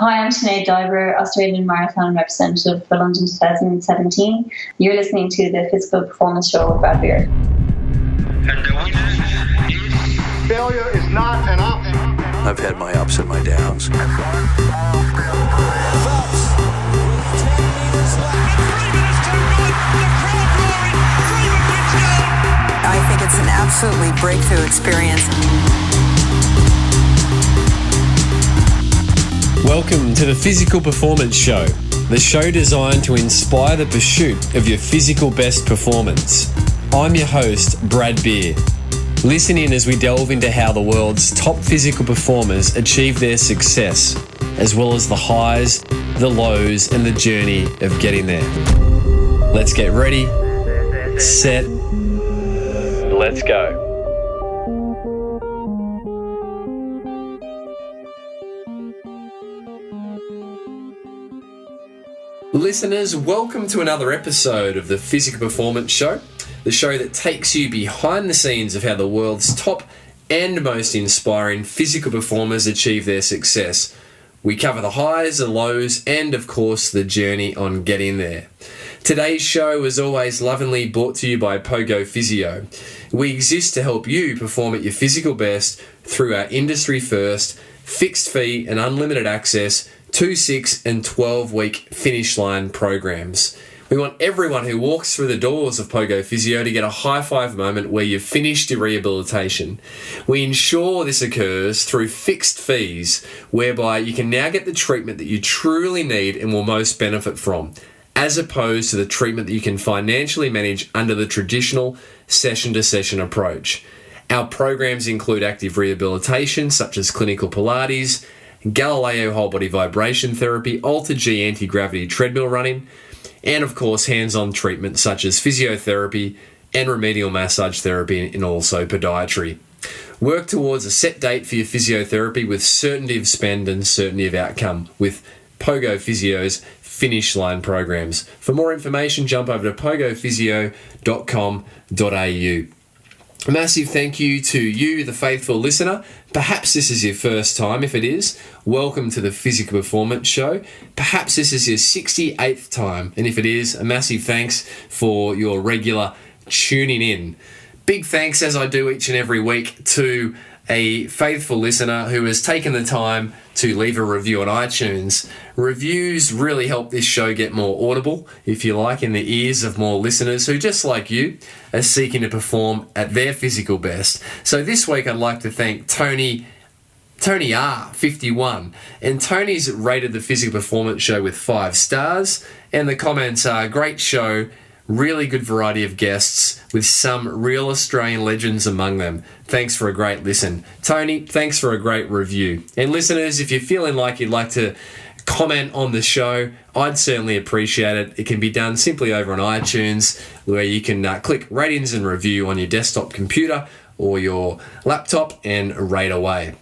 Hi, I'm Sinead Diver, Australian Marathon Representative for London 2017. You're listening to the Physical Performance Show with Brad Beer. And the winner is... Failure is not an option. I've had my ups and my downs. I think it's an absolutely breakthrough experience. Welcome to the Physical Performance Show, the show designed to inspire the pursuit of your physical best performance. I'm your host, Brad Beer. Listen in as we delve into how the world's top physical performers achieve their success, as well as the highs, the lows, and the journey of getting there. Let's get ready, set, let's go. Listeners, welcome to another episode of the Physical Performance Show, the show that takes you behind the scenes of how the world's top and most inspiring physical performers achieve their success. We cover the highs, the lows, and of course the journey on getting there. Today's show is always lovingly brought to you by POGO Physio. We exist to help you perform at your physical best through our industry-first, fixed fee and unlimited access 2, 6 and 12-week finish line programs. We want everyone who walks through the doors of POGO Physio to get a high five moment where you've finished your rehabilitation. We ensure this occurs through fixed fees, whereby you can now get the treatment that you truly need and will most benefit from, as opposed to the treatment that you can financially manage under the traditional session-to-session approach. Our programs include active rehabilitation such as clinical Pilates, Galileo whole body vibration therapy, Alter G anti-gravity treadmill running, and of course hands-on treatment such as physiotherapy and remedial massage therapy and also podiatry. Work towards a set date for your physiotherapy with certainty of spend and certainty of outcome with POGO Physio's finish line programs. For more information, jump over to pogophysio.com.au. A massive thank you to you, the faithful listener. Perhaps this is your first time. If it is, welcome to the Physical Performance Show. Perhaps this is your 68th time. And if it is, a massive thanks for your regular tuning in. Big thanks, as I do each and every week, to a faithful listener who has taken the time to leave a review on iTunes. Reviews really help this show get more audible, if you like, in the ears of more listeners who, just like you, are seeking to perform at their physical best. So this week I'd like to thank Tony R51, and Tony's rated the Physical Performance Show with 5 stars, and the comments are great show, really good variety of guests with some real Australian legends among them. Thanks for a great listen. Tony, thanks for a great review. And listeners, if you're feeling like you'd like to comment on the show, I'd certainly appreciate it. It can be done simply over on iTunes, where you can click ratings and review on your desktop computer or your laptop and rate away.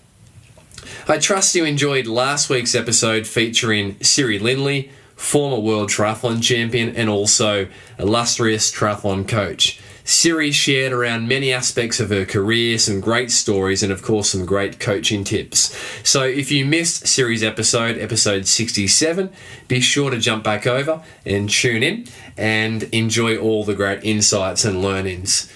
I trust you enjoyed last week's episode featuring Siri Lindley, former world triathlon champion and also illustrious triathlon coach. Siri shared around many aspects of her career, some great stories, and of course some great coaching tips. So if you missed Siri's episode 67, be sure to jump back over and tune in and enjoy all the great insights and learnings.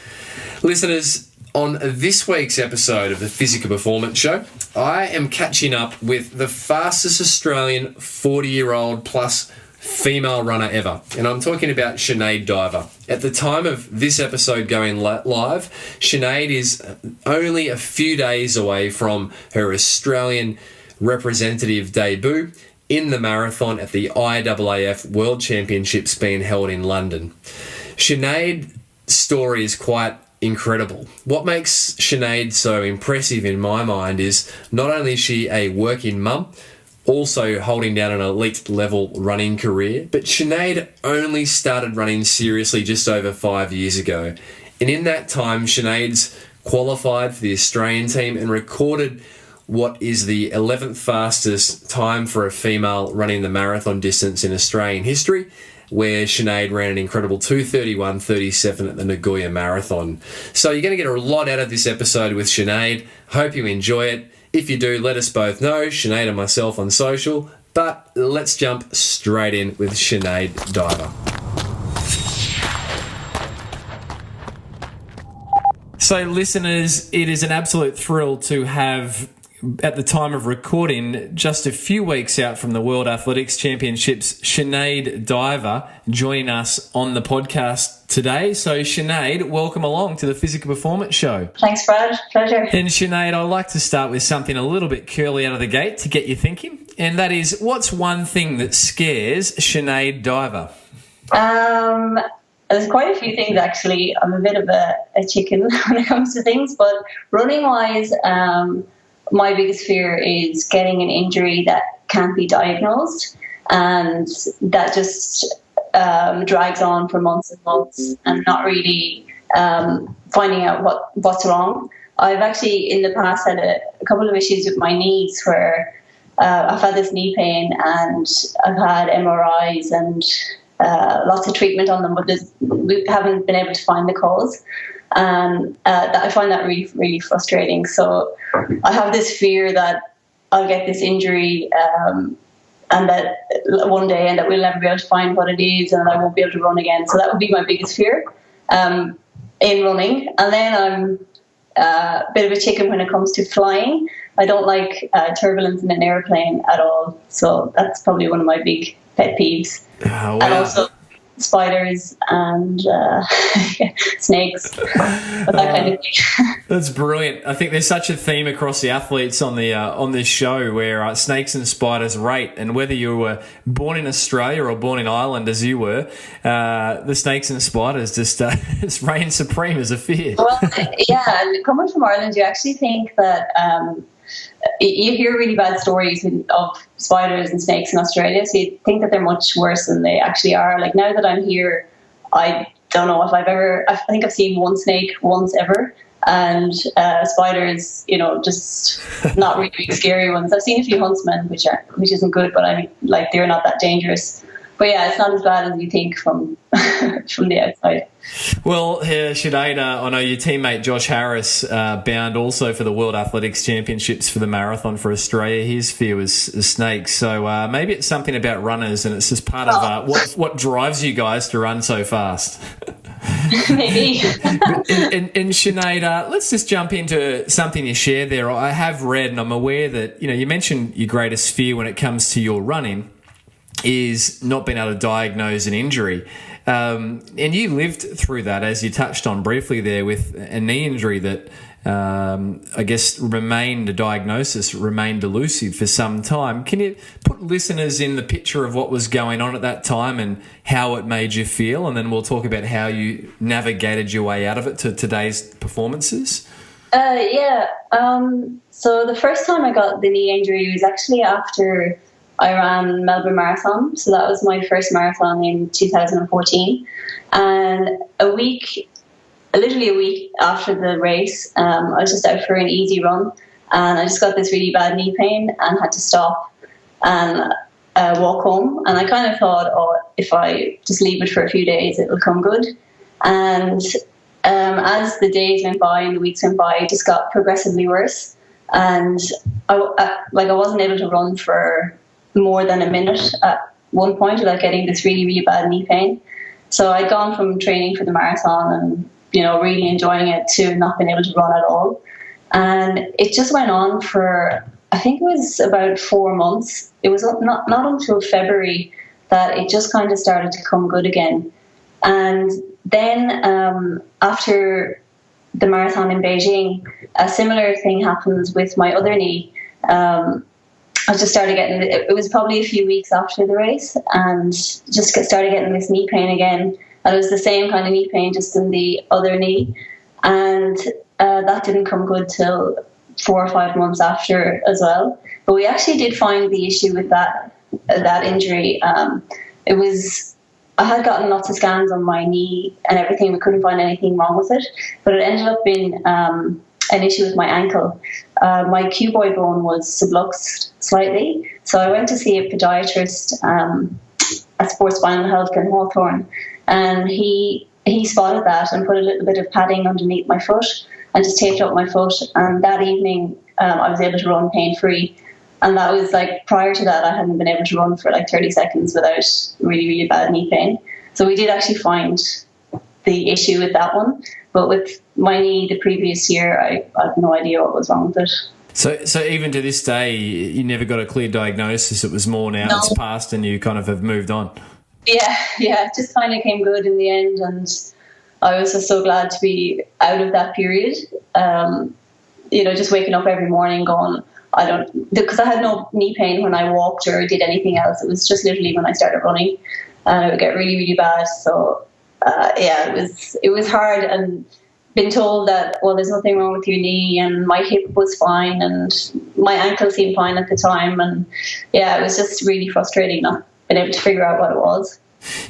Listeners, on this week's episode of the Physical Performance Show, I am catching up with the fastest Australian 40-year-old plus female runner ever, and I'm talking about Sinead Diver. At the time of this episode going live, Sinead is only a few days away from her Australian representative debut in the marathon at the IAAF World Championships being held in London. Sinead's story is quite incredible. What makes Sinead so impressive in my mind is not only is she a working mum, also holding down an elite level running career, but Sinead only started running seriously just over 5 years ago. And in that time, Sinead's qualified for the Australian team and recorded what is the 11th fastest time for a female running the marathon distance in Australian history, where Sinead ran an incredible 2:31:37 at the Nagoya Marathon. So you're going to get a lot out of this episode with Sinead. Hope you enjoy it. If you do, let us both know, Sinead and myself on social. But let's jump straight in with Sinead Diver. So, listeners, it is an absolute thrill to have, at the time of recording, just a few weeks out from the World Athletics Championships, Sinead Diver joining us on the podcast today. So, Sinead, welcome along to the Physical Performance Show. Thanks, Brad. Pleasure. And Sinead, I'd like to start with something a little bit curly out of the gate to get you thinking, and that is, what's one thing that scares Sinead Diver? There's quite a few things, actually. I'm a bit of a chicken when it comes to things, but running-wise, my biggest fear is getting an injury that can't be diagnosed, and that just drags on for months and months and not really finding out what's wrong. I've actually, in the past, had a couple of issues with my knees where I've had this knee pain and I've had MRIs and lots of treatment on them, but we haven't been able to find the cause. And I find that really, really frustrating. So I have this fear that I'll get this injury and that one day, and that we'll never be able to find what it is, and I won't be able to run again. So that would be my biggest fear in running. And then I'm a bit of a chicken when it comes to flying. I don't like turbulence in an airplane at all. So that's probably one of my big pet peeves. Oh, wow. And also spiders and snakes, that kind of thing. That's brilliant. I think there's such a theme across the athletes on this show where snakes and spiders rate, and whether you were born in Australia or born in Ireland as you were, the snakes and spiders just reign supreme as a fear. Well, yeah, and coming from Ireland, you actually think that you hear really bad stories of spiders and snakes in Australia, so you think that they're much worse than they actually are. Like, now that I'm here, I don't know if I think I've seen one snake once ever, and spiders, just not really big scary ones. I've seen a few huntsmen, which isn't good, but I mean, like, they're not that dangerous. But yeah, it's not as bad as you think from from the outside. Well, Sinead, I know your teammate Josh Harris bound also for the World Athletics Championships for the marathon for Australia. His fear was snakes. So maybe it's something about runners, and it's just part of what drives you guys to run so fast. Maybe. and Sinead, let's just jump into something you shared there. I have read, and I'm aware that you mentioned your greatest fear when it comes to your running is not being able to diagnose an injury. And you lived through that, as you touched on briefly there, with a knee injury that I guess the diagnosis remained elusive for some time. Can you put listeners in the picture of what was going on at that time and how it made you feel? And then we'll talk about how you navigated your way out of it to today's performances. Yeah. So the first time I got the knee injury was actually after I ran Melbourne Marathon. So that was my first marathon in 2014. And literally a week after the race, I was just out for an easy run, and I just got this really bad knee pain and had to stop and walk home. And I kind of thought, if I just leave it for a few days, it'll come good. And as the days went by and the weeks went by, it just got progressively worse. And I wasn't able to run for more than a minute at one point without getting this really, really bad knee pain. So I'd gone from training for the marathon and really enjoying it to not being able to run at all. And it just went on for, I think it was about 4 months. It was not until February that it just kind of started to come good again. And then after the marathon in Beijing, a similar thing happens with my other knee. I just started getting, it was probably a few weeks after the race, and just started getting this knee pain again. And it was the same kind of knee pain, just in the other knee. And that didn't come good till 4 or 5 months after as well. But we actually did find the issue with that injury. I had gotten lots of scans on my knee and everything. We couldn't find anything wrong with it. But it ended up being an issue with my ankle. My cuboid bone was subluxed slightly. So I went to see a podiatrist at Sports Spinal Health in Hawthorne, and he spotted that and put a little bit of padding underneath my foot and just taped up my foot. And that evening I was able to run pain-free. And that was like, prior to that, I hadn't been able to run for like 30 seconds without really, really bad knee pain. So we did actually find the issue with that one. But with my knee the previous year, I had no idea what was wrong with it. So even to this day, you never got a clear diagnosis. It was more now No. it's passed and you kind of have moved on. Yeah, it just kind of came good in the end, and I was just so glad to be out of that period. Just waking up every morning going, because I had no knee pain when I walked or did anything else. It was just literally when I started running, and it would get really, really bad. So it was hard, and been told that, well, there's nothing wrong with your knee, and my hip was fine, and my ankle seemed fine at the time, and it was just really frustrating not being able to figure out what it was.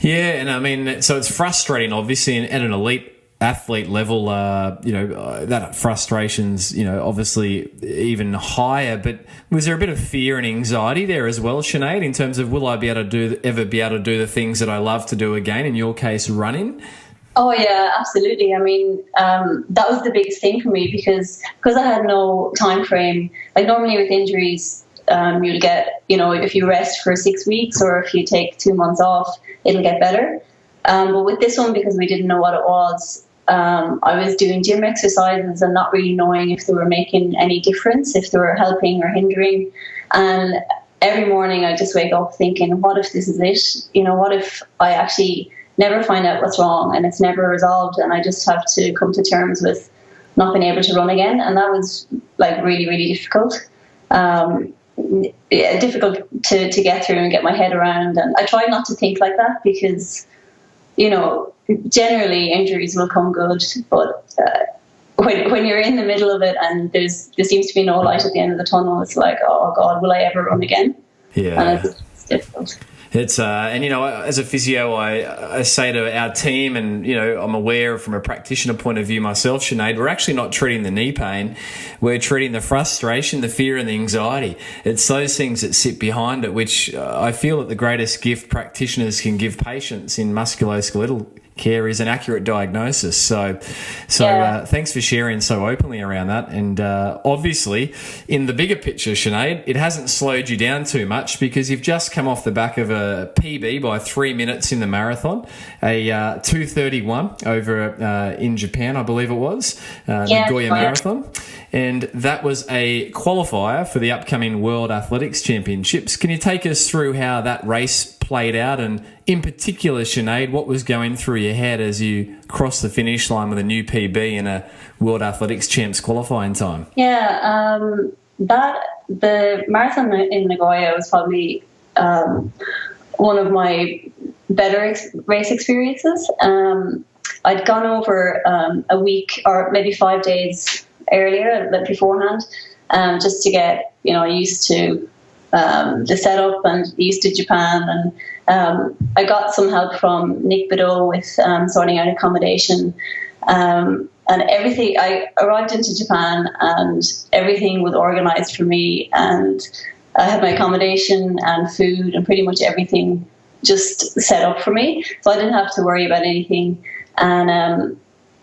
Yeah, and I mean, so it's frustrating, obviously, and at an elite athlete level, that frustration's, obviously even higher. But was there a bit of fear and anxiety there as well, Sinead, in terms of, will I ever be able to do the things that I love to do again? In your case, running. Oh yeah, absolutely. I mean, that was the biggest thing for me because I had no time frame. Like normally with injuries, you'll get, if you rest for 6 weeks or if you take 2 months off, it'll get better. But with this one, because we didn't know what it was, I was doing gym exercises and not really knowing if they were making any difference, if they were helping or hindering. And every morning I just wake up thinking, what if this is it? What if I actually never find out what's wrong and it's never resolved and I just have to come to terms with not being able to run again? And that was like really, really difficult. Difficult to get through and get my head around. And I try not to think like that because, generally injuries will come good, but when you're in the middle of it and there seems to be no light at the end of the tunnel, it's like, oh God, will I ever run again? Yeah. And it's difficult. It's as a physio, I say to our team, and I'm aware from a practitioner point of view myself, Sinead, we're actually not treating the knee pain, we're treating the frustration, the fear, and the anxiety. It's those things that sit behind it, which I feel that the greatest gift practitioners can give patients in musculoskeletal care is an accurate diagnosis. So thanks for sharing so openly around that. And obviously, in the bigger picture, Sinead, it hasn't slowed you down too much because you've just come off the back of a PB by 3 minutes in the marathon, a 2:31 over in Japan, I believe it was, Nagoya Marathon. And that was a qualifier for the upcoming World Athletics Championships. Can you take us through how that race played out, and in particular, Sinead, what was going through your head as you crossed the finish line with a new PB and a World Athletics Champs qualifying time? Yeah, the marathon in Nagoya was probably one of my better race experiences. I'd gone over a week or maybe 5 days earlier, beforehand, just to get used to the setup and used to Japan. And I got some help from Nick Bideau with sorting out accommodation and everything. I arrived into Japan and everything was organised for me, and I had my accommodation and food and pretty much everything just set up for me, so I didn't have to worry about anything. And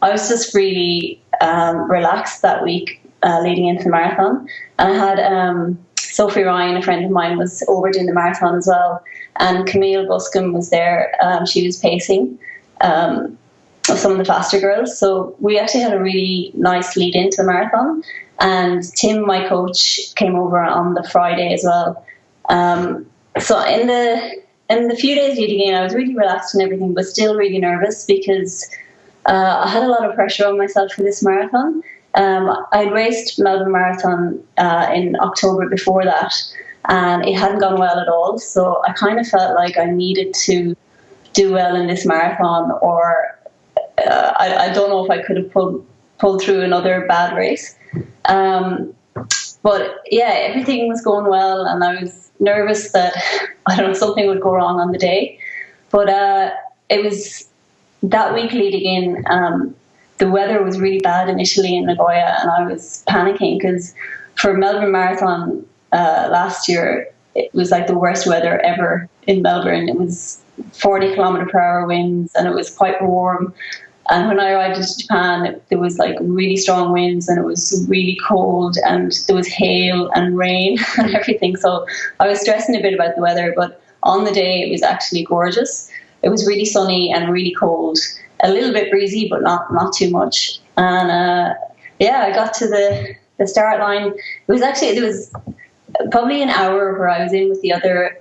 I was just really relaxed that week leading into the marathon. And I had Sophie Ryan, a friend of mine, was over doing the marathon as well, and Camille Buscombe was there. She was pacing some of the faster girls, so we actually had a really nice lead into the marathon. And Tim, my coach, came over on the Friday as well. So in the few days leading in, I was really relaxed and everything, but still really nervous because I had a lot of pressure on myself for this marathon. I'd raced Melbourne Marathon in October before that, and it hadn't gone well at all. So I kind of felt like I needed to do well in this marathon, or I don't know if I could have pulled through another bad race. But yeah, everything was going well, and I was nervous that something would go wrong on the day. But it was that week leading in. The weather was really bad initially in Nagoya, and I was panicking because for Melbourne Marathon last year, it was like the worst weather ever in Melbourne. It was 40 km/h winds, and it was quite warm. And when I arrived into Japan, there was like really strong winds and it was really cold and there was hail and rain and everything. So I was stressing a bit about the weather, but on the day it was actually gorgeous. It was really sunny and really cold, a little bit breezy, but not too much. And I got to the start line. There was probably an hour where I was in with the other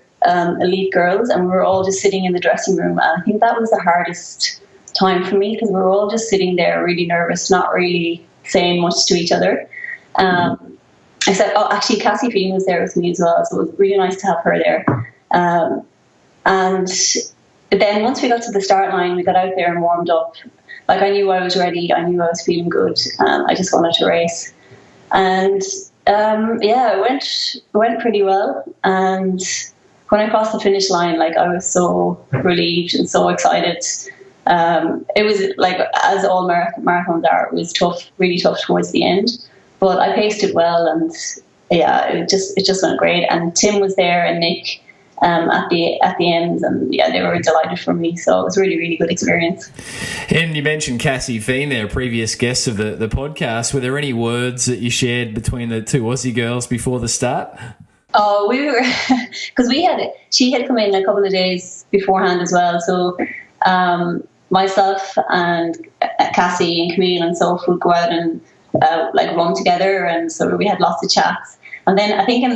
elite girls, and we were all just sitting in the dressing room. And I think that was the hardest time for me because we were all just sitting there really nervous, not really saying much to each other. Actually Cassie Feen was there with me as well, so it was really nice to have her there. And then once we got to the start line, we got out there and warmed up. Like, I knew I was ready, I knew I was feeling good, I just wanted to race. And it went pretty well. And when I crossed the finish line, like, I was so relieved and so excited. It was like, as all marathons are, it was tough, really tough towards the end. But I paced it well, and it just went great. And Tim was there and Nick at the end, and they were delighted for me. So it was a really, really good experience. And you mentioned Cassie Feen there, previous guest of the podcast. Were there any words that you shared between the two Aussie girls before the start? Oh, we were, because she had come in a couple of days beforehand as well. So myself and Cassie and Camille and Soph would go out and run together, and so we had lots of chats. And then I think in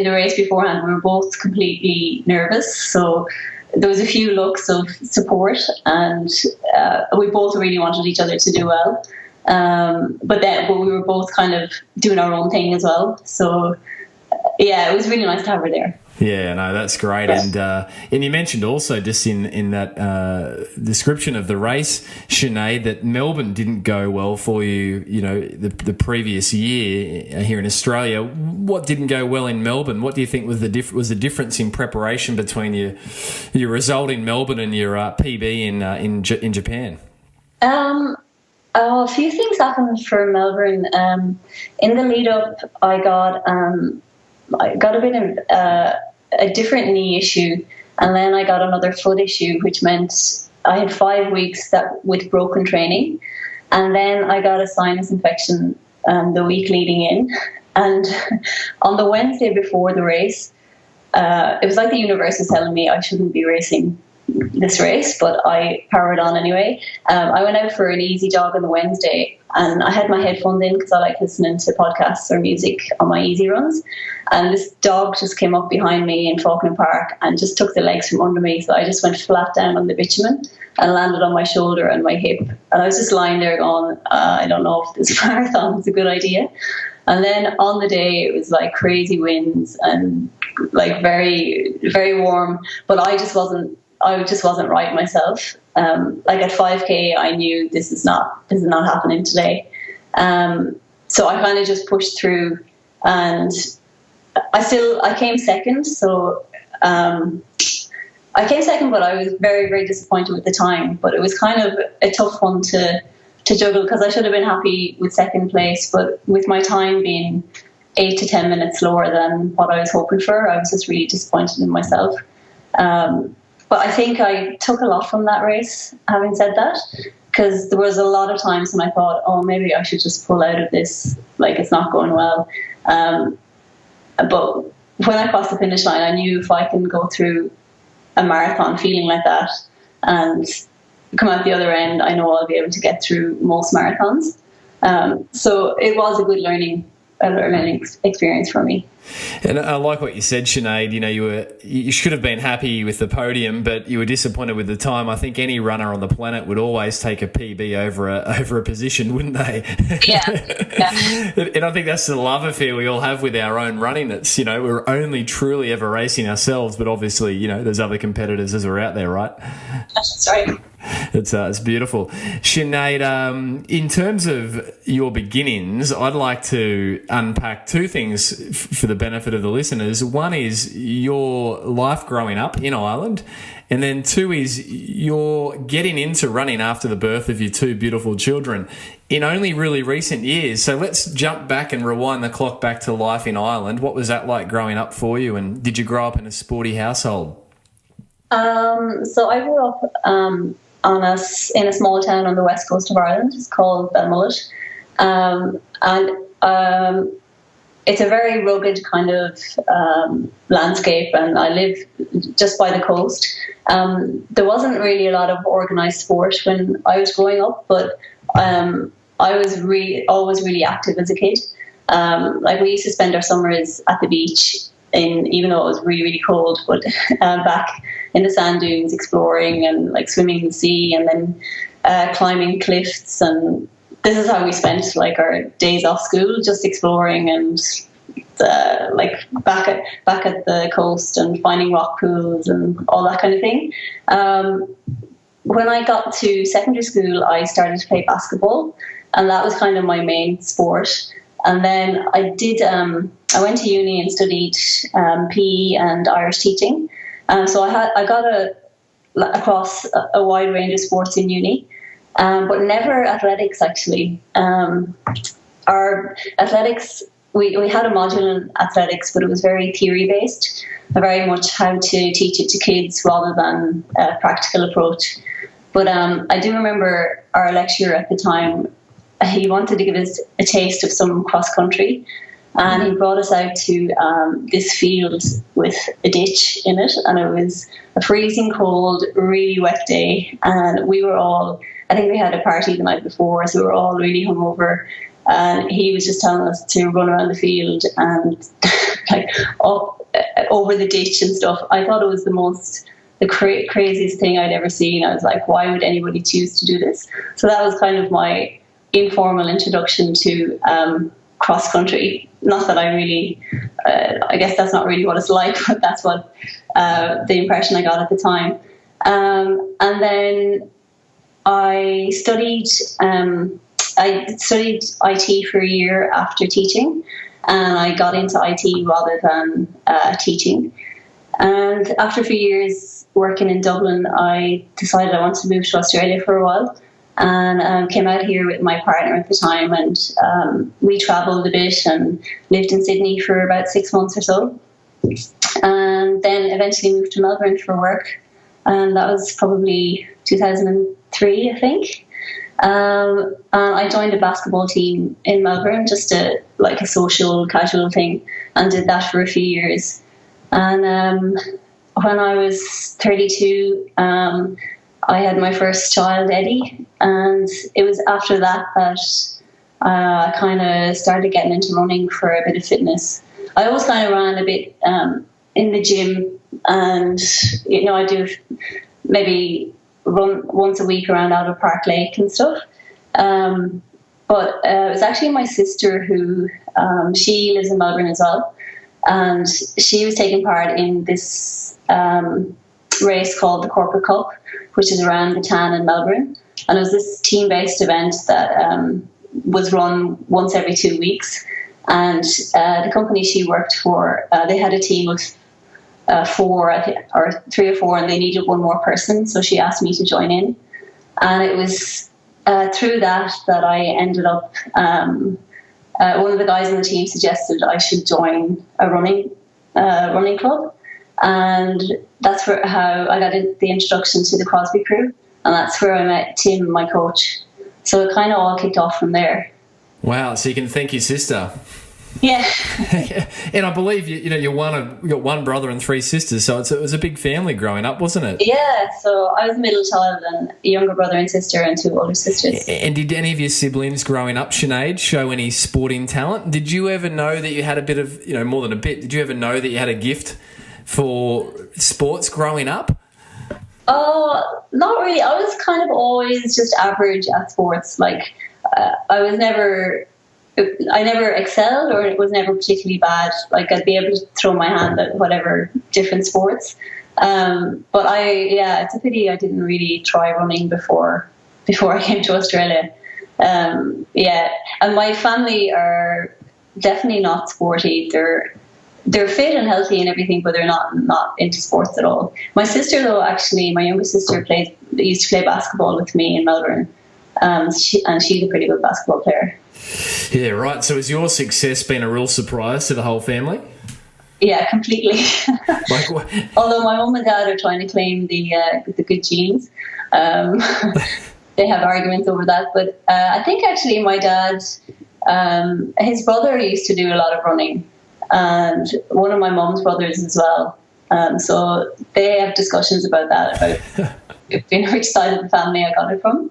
the race beforehand, we were both completely nervous. So there was a few looks of support, and we both really wanted each other to do well. But we were both kind of doing our own thing as well. So it was really nice to have her there. Yeah, no, that's great. And you mentioned also just in that description of the race, Sinead, that Melbourne didn't go well for you, the previous year here in Australia. What didn't go well in Melbourne? What do you think was the difference in preparation between your result in Melbourne and your PB in Japan? A few things happened for Melbourne. In the lead up, I got a bit of a different knee issue, and then I got another foot issue, which meant I had 5 weeks with broken training, and then I got a sinus infection the week leading in. And on the Wednesday before the race, it was like the universe was telling me I shouldn't be racing this race, but I powered on anyway. I went out for an easy jog on the Wednesday, and I had my headphones in because I like listening to podcasts or music on my easy runs. And this dog just came up behind me in Falkland Park and just took the legs from under me. So I just went flat down on the bitumen and landed on my shoulder and my hip. And I was just lying there going, I don't know if this marathon is a good idea. And then on the day, it was like crazy winds and like very, very warm. But I just wasn't right myself. Like at 5K, I knew this is not happening today. So I kind of just pushed through, and I came second. So I came second, but I was very, very disappointed with the time. But it was kind of a tough one to juggle, because I should have been happy with second place, but with my time being 8 to 10 minutes lower than what I was hoping for, I was just really disappointed in myself. But I think I took a lot from that race, having said that, because there was a lot of times when I thought, oh, maybe I should just pull out of this, like it's not going well. But when I crossed the finish line, I knew if I can go through a marathon feeling like that and come out the other end, I know I'll be able to get through most marathons. So it was a good learning experience for me. And I like what you said, Sinead. You should have been happy with the podium, but you were disappointed with the time. I think any runner on the planet would always take a PB over a position, wouldn't they? Yeah. And I think that's the love affair we all have with our own running. That's, we're only truly ever racing ourselves, but obviously, there's other competitors as we're out there, right? That's right. It's beautiful. Sinead, in terms of your beginnings, I'd like to unpack two things for the benefit of the listeners. One is your life growing up in Ireland, and then two is your getting into running after the birth of your two beautiful children in only really recent years. So let's jump back and rewind the clock back to life in Ireland. What was that like growing up for you, and did you grow up in a sporty household? So I grew up in a small town on the west coast of Ireland. It's called Belmullet. And it's a very rugged kind of landscape, and I live just by the coast. There wasn't really a lot of organised sport when I was growing up, but I was always really active as a kid. Like, we used to spend our summers at the beach, even though it was really, really cold, but back in the sand dunes, exploring and like swimming in the sea, and then climbing cliffs. And this is how we spent like our days off school, just exploring and like back at the coast and finding rock pools and all that kind of thing. When I got to secondary school, I started to play basketball, and that was kind of my main sport. And then I went to uni and studied PE and Irish teaching. So I got across a wide range of sports in uni, but never athletics, actually. Our athletics, we had a module in athletics, but it was very theory-based, very much how to teach it to kids rather than a practical approach. But I do remember our lecturer at the time, he wanted to give us a taste of some cross-country, and he brought us out to this field with a ditch in it, and it was a freezing cold, really wet day, and we were all, I think we had a party the night before, so we were all really hungover, and he was just telling us to run around the field and like up over the ditch and stuff. I thought it was the craziest thing I'd ever seen. I was like, why would anybody choose to do this? So that was kind of my informal introduction to cross country. Not that I really, I guess that's not really what it's like, but that's what the impression I got at the time. And then I studied IT for a year after teaching, and I got into IT rather than teaching. And after a few years working in Dublin, I decided I wanted to move to Australia for a while, and came out here with my partner at the time, and we travelled a bit and lived in Sydney for about 6 months or so, and then eventually moved to Melbourne for work, and that was probably 2003, I think. And I joined a basketball team in Melbourne, just a social, casual thing, and did that for a few years. And when I was 32, I had my first child, Eddie, and it was after that I kind of started getting into running for a bit of fitness. I always kind of ran a bit in the gym, and I do maybe run once a week around Albert Park Lake and stuff. But it was actually my sister who she lives in Melbourne as well, and she was taking part in this race called the Corporate Cup, which is around the Tan in Melbourne, and it was this team-based event that was run once every 2 weeks. And the company she worked for, they had a team of 4, I think, or 3 or 4, and they needed one more person, so she asked me to join in. And it was through that I ended up, one of the guys on the team suggested I should join a running club, and that's how I got the introduction to the Crosby crew, and that's where I met Tim, my coach. So it kind of all kicked off from there. Wow! So you can thank your sister. Yeah. And I believe you got one brother and 3 sisters, so it was a big family growing up, wasn't it? Yeah. So I was a middle child, and a younger brother and sister, and 2 older sisters. And did any of your siblings growing up, Sinead, show any sporting talent? Did you ever know that you had a bit of, more than a bit? Did you ever know that you had a gift for sports growing up? Oh, not really. I was kind of always just average at sports. Like, I never excelled, or it was never particularly bad. Like, I'd be able to throw my hand at whatever different sports. But it's a pity I didn't really try running before I came to Australia. And my family are definitely not sporty. They're fit and healthy and everything, but they're not into sports at all. My sister, though, actually, my younger sister used to play basketball with me in Melbourne. She's a pretty good basketball player. Yeah, right. So has your success been a real surprise to the whole family? Yeah, completely. Like what? Although my mum and dad are trying to claim the good genes. They have arguments over that. But I think actually my dad, his brother used to do a lot of running, and one of my mum's brothers as well. So they have discussions about that, about which side of the family I got it from.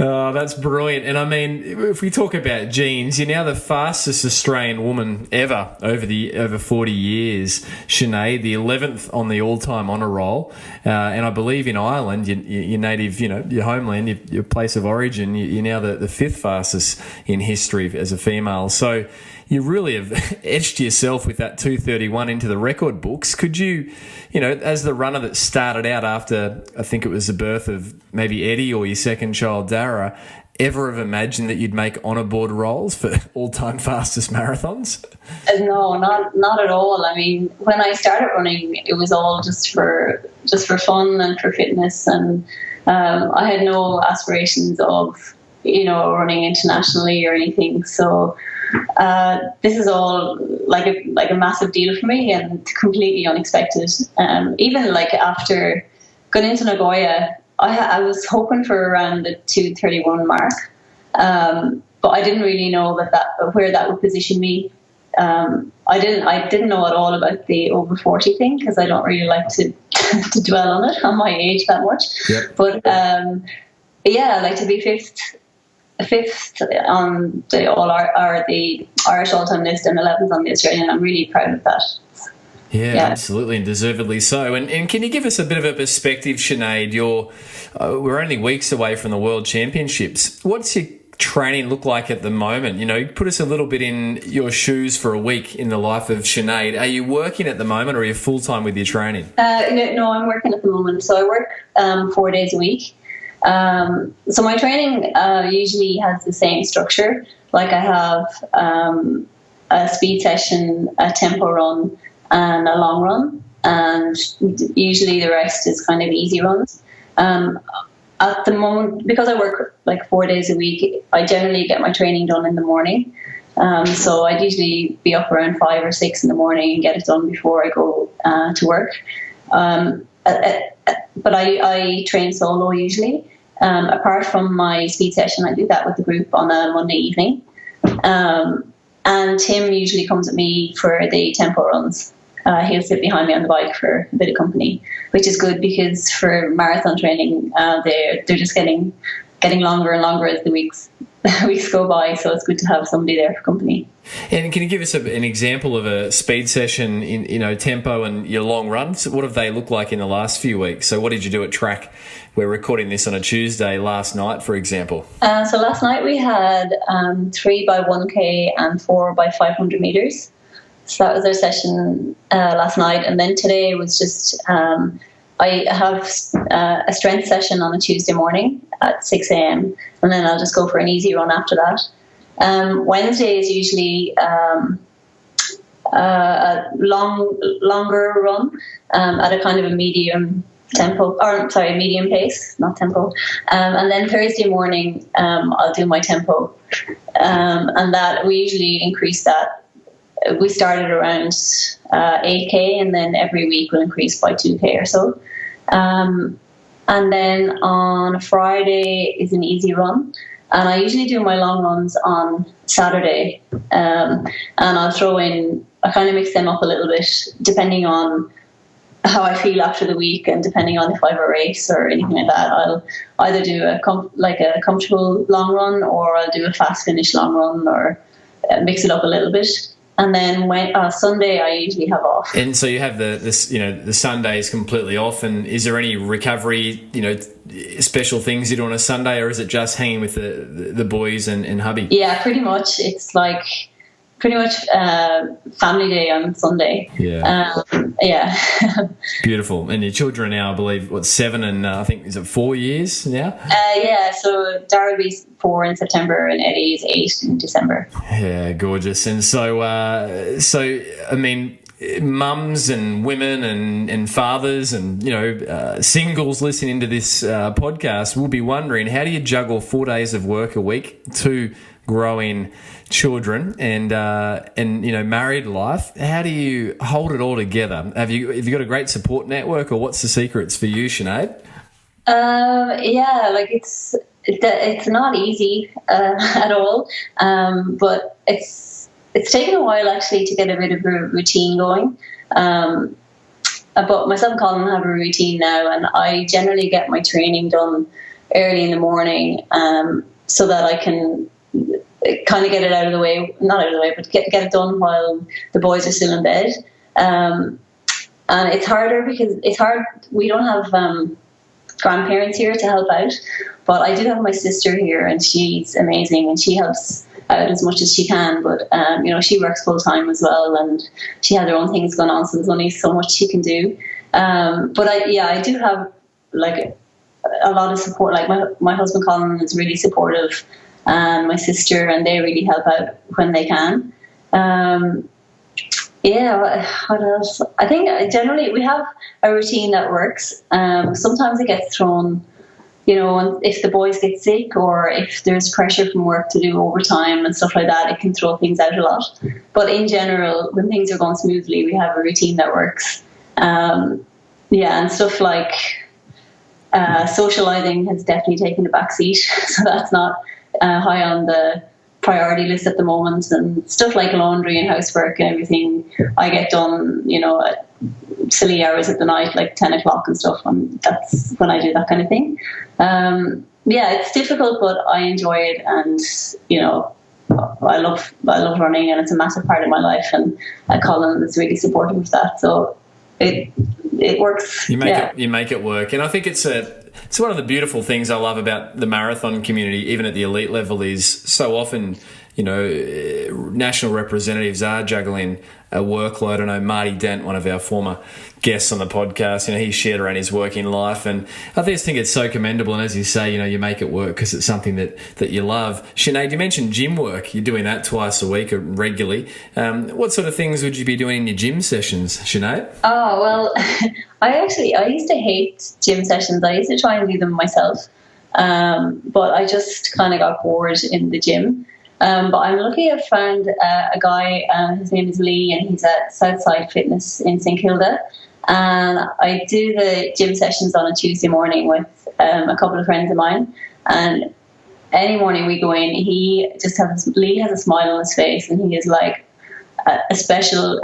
Oh, that's brilliant. And I mean, if we talk about genes, you're now the fastest Australian woman ever over 40 years, Sinead, the 11th on the all-time honour roll. And I believe in Ireland, your native, your homeland, your place of origin, you're now the 5th fastest in history as a female. So you really have etched yourself with that 2:31 into the record books. Could you, as the runner that started out after, I think it was the birth of maybe Eddie or your second child, Dara, ever have imagined that you'd make honour board rolls for all-time fastest marathons? No, not at all. I mean, when I started running, it was all just for fun and for fitness, and I had no aspirations of running internationally or anything. So this is all like a massive deal for me and completely unexpected. Even like after going into Nagoya, I was hoping for around the 2:31 mark, but I didn't really know where that would position me. I didn't know at all about the over 40 thing, because I don't really like to to dwell on it, on my age that much. Yep. But yeah, like to be fifth on the Irish all-time list and 11th on the Australian. I'm really proud of that. Yeah, absolutely, and deservedly so. And can you give us a bit of a perspective, Sinead? We're only weeks away from the World Championships. What's your training look like at the moment? Put us a little bit in your shoes for a week in the life of Sinead. Are you working at the moment, or are you full-time with your training? No, I'm working at the moment. So I work 4 days a week. So my training usually has the same structure. Like I have a speed session, a tempo run, and a long run, and usually the rest is kind of easy runs. At the moment, because I work like 4 days a week, I generally get my training done in the morning. So I'd usually be up around 5 or 6 in the morning and get it done before I go to work. But I train solo usually. Apart from my speed session, I do that with the group on a Monday evening. And Tim usually comes with me for the tempo runs. He'll sit behind me on the bike for a bit of company, which is good, because for marathon training, they're just getting longer and longer as the weeks go by. So it's good to have somebody there for company. And can you give us an example of a speed session in tempo and your long runs? What have they looked like in the last few weeks? So what did you do at track? We're recording this on a Tuesday. Last night, for example. So last night we had 3 by 1K and 4 by 500 meters. So that was our session last night. And then today was just, I have a strength session on a Tuesday morning at 6 a.m. And then I'll just go for an easy run after that. Wednesday is usually a longer run at a kind of a medium medium pace, not tempo. And then Thursday morning, I'll do my tempo. And that we usually increase that. We started around 8K, and then every week we'll increase by 2K or so. And then on Friday is an easy run. And I usually do my long runs on Saturday. And I'll I kind of mix them up a little bit depending on how I feel after the week, and depending on if I have a race or anything like that. I'll either do a comfortable long run, or I'll do a fast finish long run, or mix it up a little bit. And then Sunday, I usually have off. And so you have the Sundays completely off. And is there any recovery, special things you do on a Sunday, or is it just hanging with the boys and hubby? Yeah, pretty much. It's like family day on Sunday. Yeah. Yeah. Beautiful. And your children are now, I believe, 7 and I think, is it 4 years now? Yeah. So Dara will be 4 in September and Eddie is 8 in December. Yeah, gorgeous. And so I mean, mums and women and fathers and singles listening to this podcast will be wondering, how do you juggle 4 days of work a week, 2 growing children and married life. How do you hold it all together? Have you got a great support network, or what's the secrets for you, Sinead? It's not easy at all, but it's taken a while actually to get a bit of a routine going. But myself and Colin have a routine now, and I generally get my training done early in the morning, so that I can kind of get it out of the way, not out of the way, but get it done while the boys are still in bed. And it's harder because we don't have grandparents here to help out, but I do have my sister here, and she's amazing, and she helps out as much as she can, but she works full time as well, and she has her own things going on, so there's only so much she can do. But I do have like a lot of support. Like my husband Colin is really supportive, and my sister, and they really help out when they can. What else? I think generally we have a routine that works. Sometimes it gets thrown, if the boys get sick, or if there's pressure from work to do overtime and stuff like that, it can throw things out a lot. But in general, when things are going smoothly, we have a routine that works. And stuff like socializing has definitely taken a backseat, so that's not high on the priority list at the moment. And stuff like laundry and housework and everything, I get done, at silly hours of the night, like 10 o'clock and stuff, and that's when I do that kind of thing. It's difficult, but I enjoy it, and I love running, and it's a massive part of my life, and Colin is really supportive of that, so it works. You make it work, and I think it's one of the beautiful things I love about the marathon community, even at the elite level, is so often, national representatives are juggling a workload. I know Marty Dent, one of our former guests on the podcast, he shared around his working life, and I just think it's so commendable. And as you say, you make it work because it's something that you love. Sinead, you mentioned gym work. You're doing that twice a week regularly. What sort of things would you be doing in your gym sessions, Sinead? Oh, well, I used to hate gym sessions. I used to try and do them myself, but I just kind of got bored in the gym. But I'm lucky I've found a guy, his name is Lee, and he's at Southside Fitness in St Kilda. And I do the gym sessions on a Tuesday morning with a couple of friends of mine. And any morning we go in, Lee has a smile on his face, and he is like a special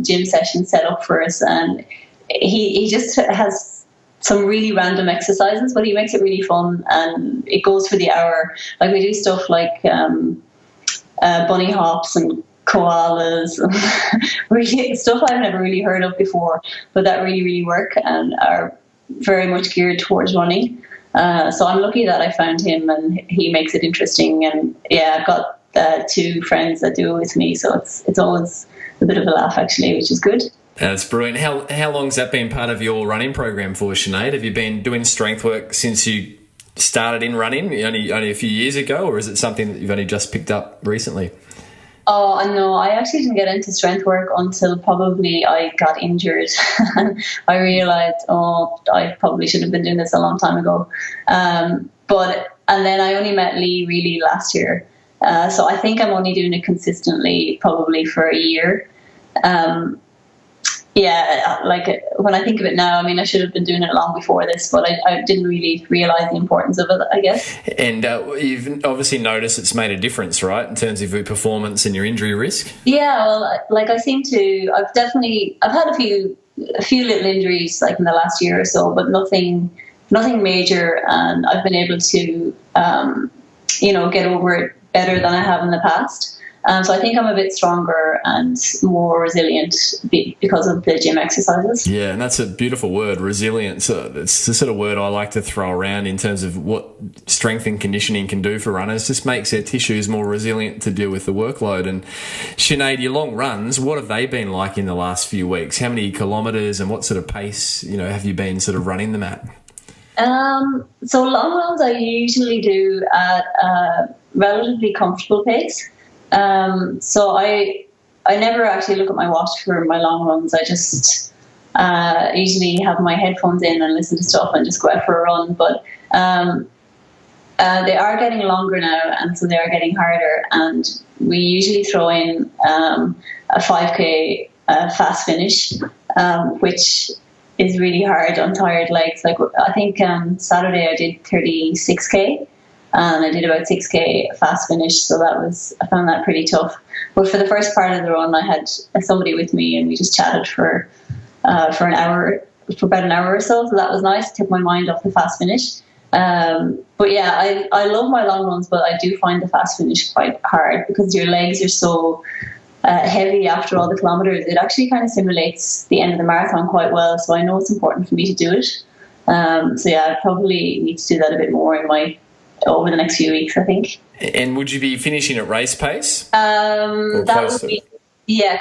gym session set up for us. And he just has some really random exercises, but he makes it really fun, and it goes for the hour. Like we do stuff like bunny hops and koalas, really stuff I've never really heard of before, but that really, really work and are very much geared towards running. So I'm lucky that I found him, and he makes it interesting. And I've got two friends that do it with me, so it's always a bit of a laugh actually, which is good. That's brilliant. How long's that been part of your running program for, Sinead? Have you been doing strength work since you started in running only a few years ago, or is it something that you've only just picked up recently? Oh, no, I actually didn't get into strength work until probably I got injured. I realised, I probably should have been doing this a long time ago. And then I only met Lee really last year. So I think I'm only doing it consistently probably for a year. Like when I think of it now, I mean, I should have been doing it long before this, but I didn't really realise the importance of it, I guess. And you've obviously noticed it's made a difference, right, in terms of your performance and your injury risk? Yeah, well, like I've had a few little injuries like in the last year or so, but nothing major, and I've been able to, get over it better than I have in the past. So I think I'm a bit stronger and more resilient because of the gym exercises. Yeah, and that's a beautiful word, resilience. It's the sort of word I like to throw around in terms of what strength and conditioning can do for runners. Just makes their tissues more resilient to deal with the workload. And Sinead, your long runs, what have they been like in the last few weeks? How many kilometres and what sort of pace, have you been sort of running them at? So long runs I usually do at a relatively comfortable pace. So I never actually look at my watch for my long runs. I just usually have my headphones in and listen to stuff and just go out for a run. But They are getting longer now, and so they are getting harder. And we usually throw in a 5K fast finish, which is really hard on tired legs. Like I think Saturday I did 36K, and I did about 6K fast finish. So I found that pretty tough. But for the first part of the run, I had somebody with me, and we just chatted for about an hour or so. So that was nice. Took my mind off the fast finish. But yeah, I love my long runs, but I do find the fast finish quite hard because your legs are so heavy after all the kilometers. It actually kind of simulates the end of the marathon quite well. So I know it's important for me to do it. So yeah, I probably need to do that a bit more over the next few weeks, I think. And would you be finishing at race pace? That would be,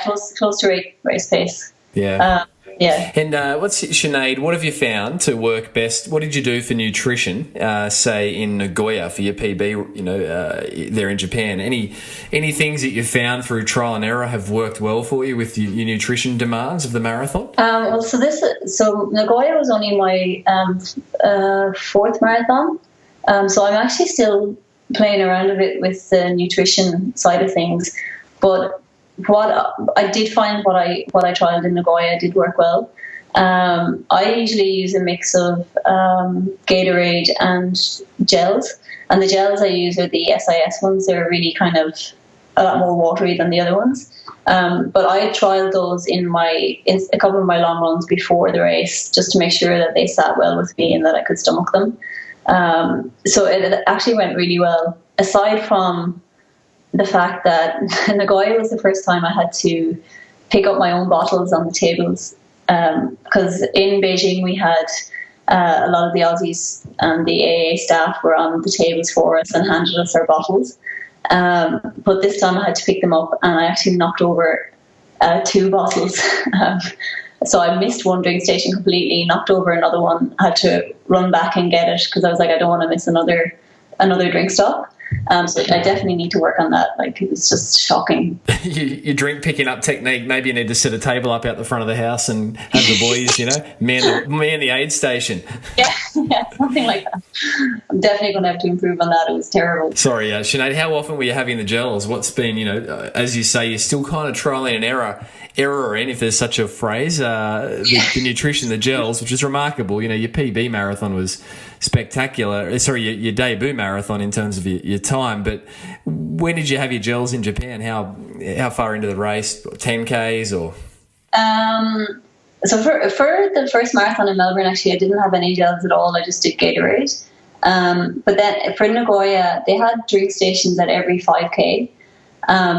close to race pace. Yeah. Yeah. And Sinead, what have you found to work best? What did you do for nutrition, say in Nagoya for your PB, there in Japan? Any things that you found through trial and error have worked well for you with your nutrition demands of the marathon? So Nagoya was only my fourth marathon. So I'm actually still playing around a bit with the nutrition side of things. But what I did find, what I trialed in Nagoya did work well. I usually use a mix of Gatorade and gels, and the gels I use are the SIS ones. They're really kind of a lot more watery than the other ones. But I trialed those in a couple of my long runs before the race, just to make sure that they sat well with me and that I could stomach them. So it actually went really well. Aside from the fact that Nagoya was the first time I had to pick up my own bottles on the tables, because in Beijing we had a lot of the Aussies and the AA staff were on the tables for us and handed us our bottles. But this time I had to pick them up, and I actually knocked over 2 bottles. So I missed one drink station completely, knocked over another one, had to run back and get it because I was like, I don't want to miss another drink stop. So I definitely need to work on that. Like, it was just shocking. Your drink picking up technique, maybe you need to set a table up out the front of the house and have the boys, man the aid station. Yeah, something like that. I'm definitely going to have to improve on that. It was terrible. Sorry, Sinead, how often were you having the gels? What's been, as you say, you're still kind of trialing and erroring, if there's such a phrase, the nutrition, the gels, which is remarkable. Your PB marathon was spectacular. Sorry, your debut marathon in terms of your time. But when did you have your gels in Japan? How far into the race? 10Ks or? So for the first marathon in Melbourne, actually, I didn't have any gels at all. I just did Gatorade. But then for Nagoya, they had drink stations at every 5K.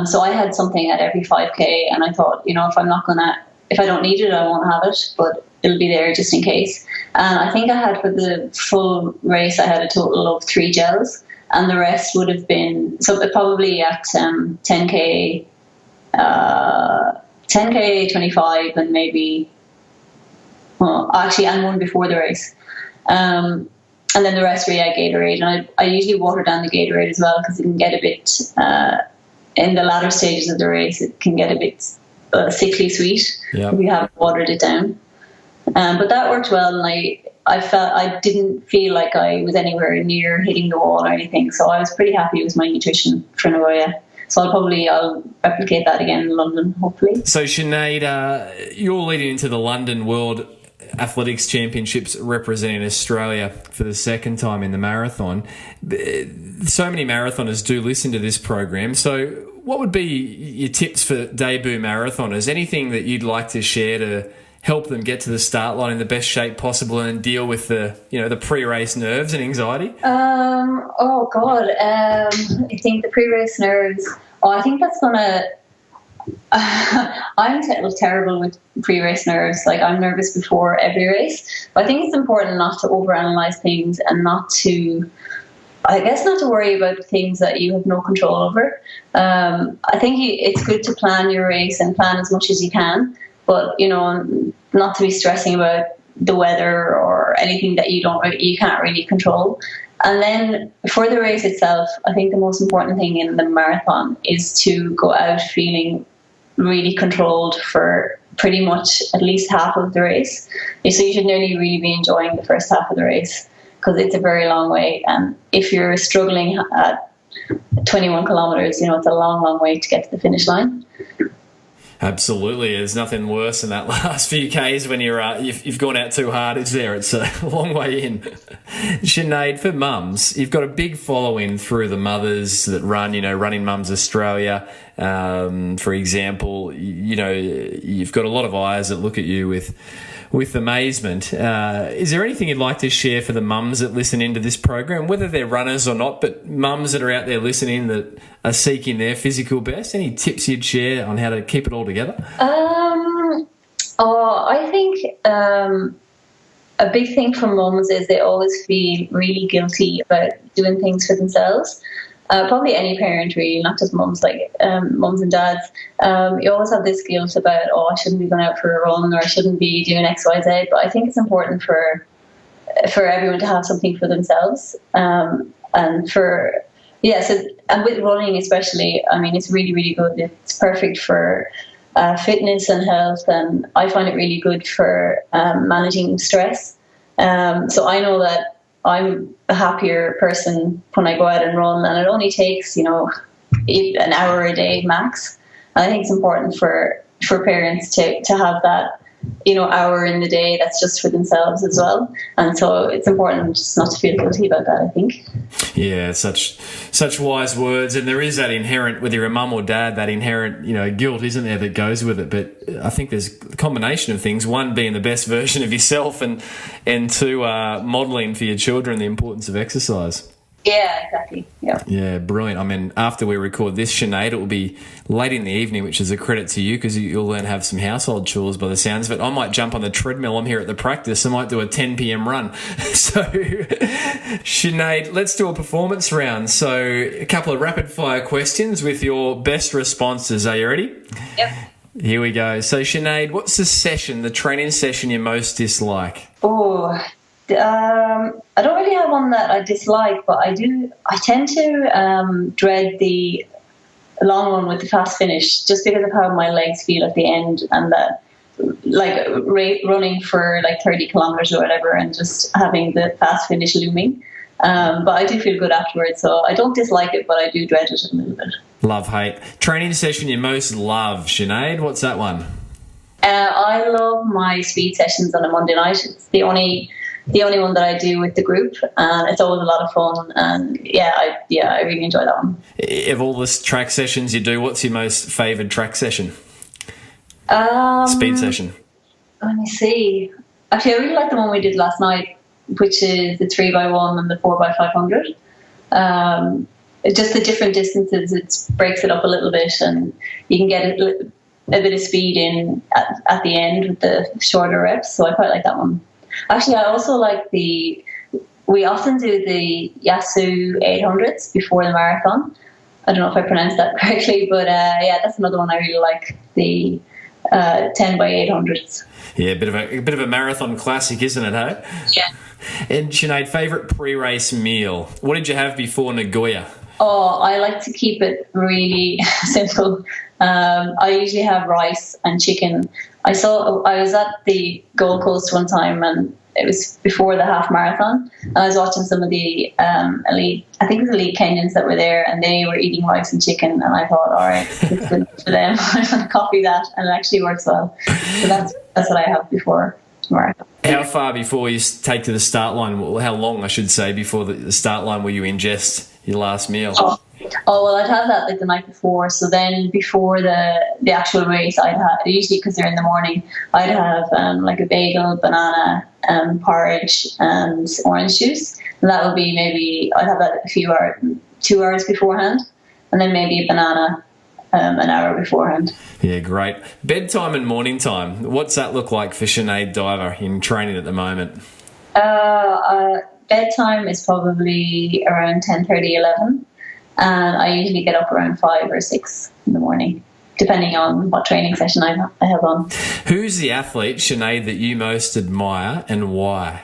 So I had something at every 5K, and I thought, if I don't need it, I won't have it, but it'll be there just in case. And I think I had, for the full race, I had a total of 3 gels, and the rest would have been, so probably at 10K, 25, and maybe, and one before the race. And then the rest were Gatorade, and I usually water down the Gatorade as well, because it can get a bit, in the latter stages of the race, it can get a bit sickly sweet. Yep. If you haven't watered it down. But that worked well, and I didn't feel like I was anywhere near hitting the wall or anything, so I was pretty happy with my nutrition for Nagoya. So I'll replicate that again in London, hopefully. So Sinead, you're leading into the London World Athletics Championships representing Australia for the second time in the marathon. So many marathoners do listen to this program. So what would be your tips for debut marathoners? Anything that you'd like to share to help them get to the start line in the best shape possible and deal with the pre-race nerves and anxiety? I think the pre-race nerves. I think that's gonna. I'm terrible with pre-race nerves. Like, I'm nervous before every race. But I think it's important not to overanalyze things and not to worry about things that you have no control over. I think it's good to plan your race and plan as much as you can, but not to be stressing about the weather or anything that you can't really control. And then for the race itself, I think the most important thing in the marathon is to go out feeling really controlled for pretty much at least half of the race. So you should nearly really be enjoying the first half of the race, because it's a very long way. And if you're struggling at 21 kilometers, it's a long way to get to the finish line. Absolutely, there's nothing worse than that last few Ks when you've gone out too hard. It's a long way in. Sinead, for mums, you've got a big following through the mothers that run, Running Mums Australia, for example. You've got a lot of eyes that look at you with amazement. Is there anything you'd like to share for the mums that listen into this program, whether they're runners or not, but mums that are out there listening that are seeking their physical best? Any tips you'd share on how to keep it all together? I think a big thing for mums is they always feel really guilty about doing things for themselves. Probably any parent, really, not just mums, like mums and dads. You always have this guilt about, I shouldn't be going out for a run, or I shouldn't be doing X, Y, Z. But I think it's important for everyone to have something for themselves. And with running especially, it's really, really good. It's perfect for fitness and health, and I find it really good for managing stress. So I know that I'm a happier person when I go out and run, and it only takes, an hour a day max. And I think it's important for parents to have that, hour in the day that's just for themselves as well. And so it's important just not to feel guilty about that, I think. Yeah, such wise words. And there is that inherent, whether you're a mum or dad, that inherent, guilt, isn't there, that goes with it. But I think there's a combination of things. One, being the best version of yourself, and two, modelling for your children the importance of exercise. Yeah, exactly. Yeah, brilliant. After we record this, Sinead, it will be late in the evening, which is a credit to you because you'll then have some household chores by the sounds of it. I might jump on the treadmill. I'm here at the practice. I might do a 10 p.m. run. So, Sinead, let's do a performance round. So, a couple of rapid-fire questions with your best responses. Are you ready? Yep. Here we go. So, Sinead, what's the training session you most dislike? I don't really have one that I dislike, but I tend to dread the long one with the fast finish, just because of how my legs feel at the end, and that running for 30 kilometers or whatever, and just having the fast finish looming. But I do feel good afterwards, so I don't dislike it, but I do dread it a little bit. Love, hate. Training session you most love, Sinead, what's that one? I love my speed sessions on a Monday night. It's the only one that I do with the group, and it's always a lot of fun. And I really enjoy that one. Of all the track sessions you do, what's your most favoured track session? Speed session. Let me see. Actually, I really like the one we did last night, which is the 3x1 and the 4x500. Just the different distances, it breaks it up a little bit, and you can get a bit of speed in at the end with the shorter reps. So I quite like that one. Actually, I also like we often do the Yasu 800s before the marathon. I don't know if I pronounced that correctly, but that's another one I really like, the 10x800s. Yeah, a bit of a marathon classic, isn't it, hey? Yeah. And Sinead, favourite pre-race meal? What did you have before Nagoya? I like to keep it really simple. I usually have rice and chicken. I was at the Gold Coast one time, and it was before the half marathon. And I was watching some of the elite Kenyans that were there, and they were eating rice and chicken. And I thought, all right, it's good for them. I'm going to copy that, and it actually works well. So that's what I have before marathon. How far before you take to the start line? Well, how long, I should say, before the start line will you ingest your last meal? Well, I'd have that the night before. So then before the actual race, I'd have, usually because they're in the morning, I'd have a bagel, banana, porridge and orange juice. And that would be I'd have that 2 hours beforehand, and then maybe a banana an hour beforehand. Yeah, great. Bedtime and morning time. What's that look like for Sinead Diver in training at the moment? Bedtime is probably around 10:30, 11. And I usually get up around 5 or 6 in the morning, depending on what training session I have on. Who's the athlete, Sinead, that you most admire, and why?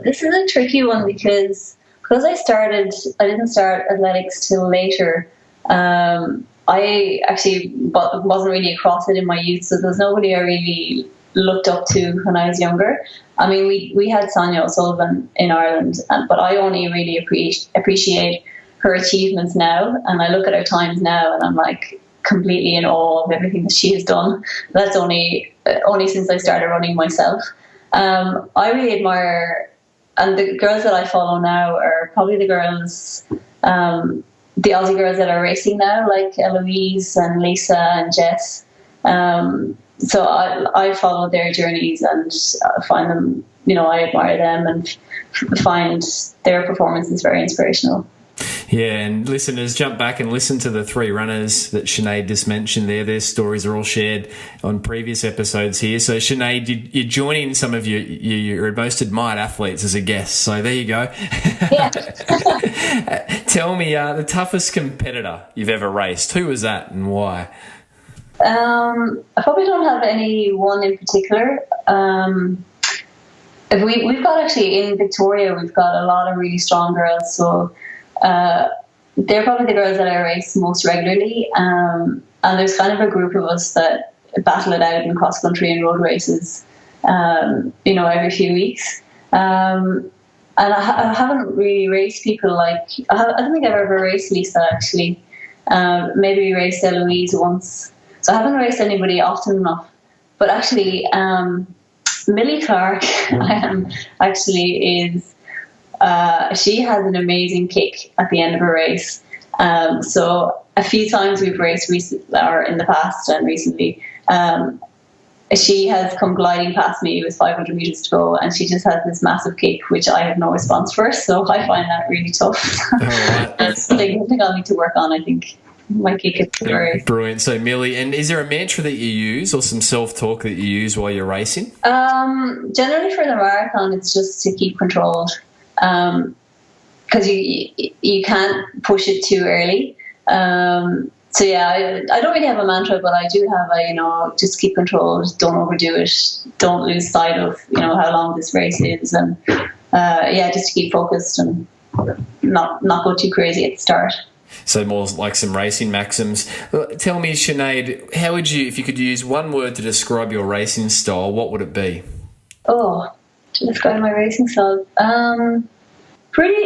This is a tricky one because I didn't start athletics till later. I actually wasn't really across it in my youth, so there's nobody I really looked up to when I was younger. I mean, we had Sonia O'Sullivan in Ireland, but I only really appreciate her achievements now. And I look at her times now and I'm like completely in awe of everything that she has done. That's only since I started running myself. I really admire, and the girls that I follow now are probably the girls, the Aussie girls that are racing now, like Eloise and Lisa and Jess. So I follow their journeys and find them, I admire them and find their performances very inspirational. Yeah, and listeners, jump back and listen to the three runners that Sinead just mentioned there. Their stories are all shared on previous episodes here. So, Sinead, you're joining some of your most admired athletes as a guest. So there you go. Yeah. Tell me, the toughest competitor you've ever raced. Who was that and why? I probably don't have any one in particular. We've got actually in Victoria, we've got a lot of really strong girls. So they're probably the girls that I race most regularly. And there's kind of a group of us that battle it out in cross country and road races, every few weeks. And I haven't really raced people like, I don't think I've ever raced Lisa actually. Maybe we raced Eloise once. So I haven't raced anybody often enough. But actually, Millie Clark is, she has an amazing kick at the end of a race. So a few times we've raced or in the past and recently, she has come gliding past me with 500 meters to go, and she just has this massive kick, which I have no response for. So I find that really tough. That's something I'll need to work on, I think. My kick is very brilliant. So, Millie, and is there a mantra that you use or some self-talk that you use while you're racing? Generally for the marathon, it's just to keep controlled. Because you can't push it too early. So yeah, I don't really have a mantra, but I do have just keep controlled, don't overdo it, don't lose sight of, how long this race is, and just to keep focused and not go too crazy at the start. So more like some racing maxims. Tell me, Sinead, how would you, if you could use one word to describe your racing style, what would it be? Oh, to describe my racing style? I'm pretty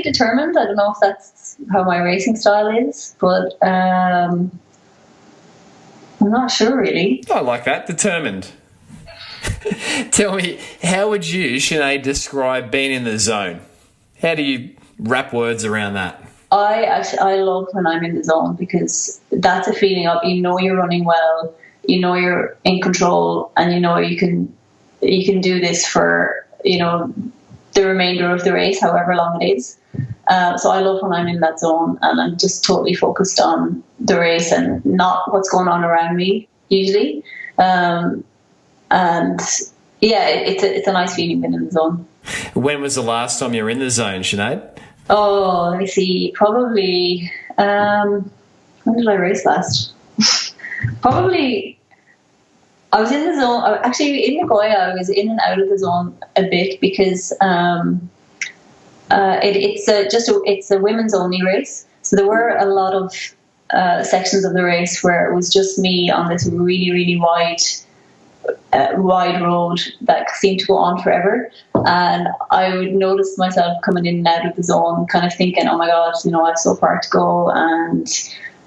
determined. I don't know if that's how my racing style is, but I'm not sure really. I like that, determined. Tell me, how would you, Sinead, describe being in the zone? How do you wrap words around that? I love when I'm in the zone, because that's a feeling of, you're running well, you're in control, and you can do this for, the remainder of the race, however long it is. So I love when I'm in that zone and I'm just totally focused on the race and not what's going on around me usually. And yeah, it's a nice feeling being in the zone. When was the last time you were in the zone, Sinead? Oh, let me see. Probably, when did I race last? Probably, I was in the zone. Actually, in Nagoya, I was in and out of the zone a bit because it's a women's only race. So there were a lot of sections of the race where it was just me on this really, really wide road that seemed to go on forever, and I would notice myself coming in and out of the zone, kind of thinking, oh my god, I have so far to go, and